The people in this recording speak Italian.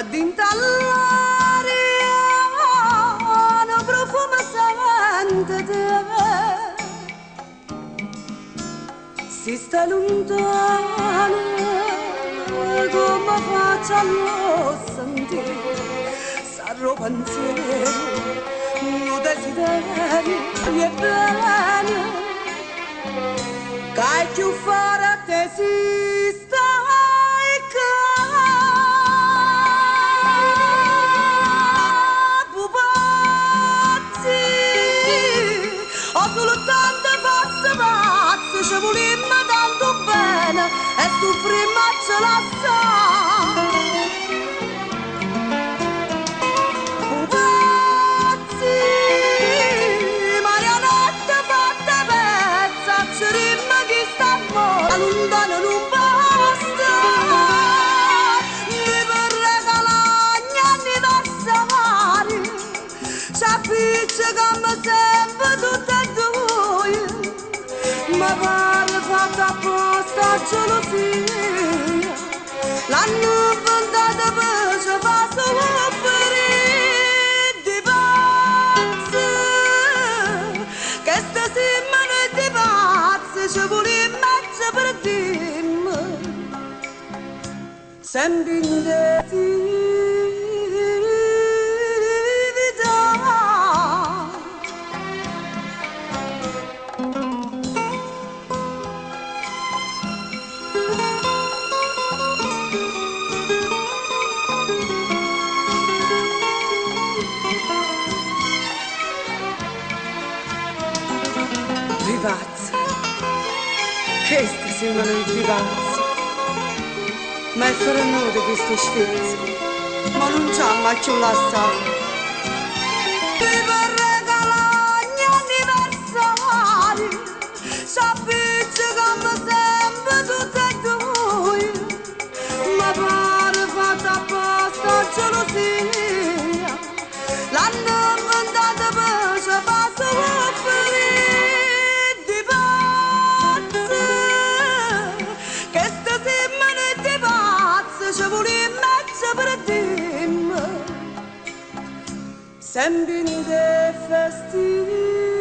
dintre all'aria un profumo sente te. Si sta lontano come faccia lo sentire, sarò pensiero, un desiderio e bene, che più fare a te si stai pupazzi, ho soltanto pazzo pazzo, ci volimmo tanto bene e soffrimmo a ce la sa. Pupazzi, marionette fatte pezza, ci rimma chi sta fuori, lontano non basta, mi per regalare gli anniversari, ci appicciamo sempre tutte e due, ma pare fatta apposta gelosia, l'hanno inventata per ci fa soffrire di pazzi, che stasera noi di pazzi ci volimmo mezzo per dirmi, sempre in definitività. Vivazza, questi sembrano i vivazzi, ma è ferranuto questo sfizio, ma non c'ha mai più la sa. Mi per regalare gli anniversari, ci appicciamo sempre tutte e due, ma pare fatta apposta gelosia, l'hanno inventata per ci fa soffrire. Ci volimmo mezzo per dirmi, sempre in dei festivi.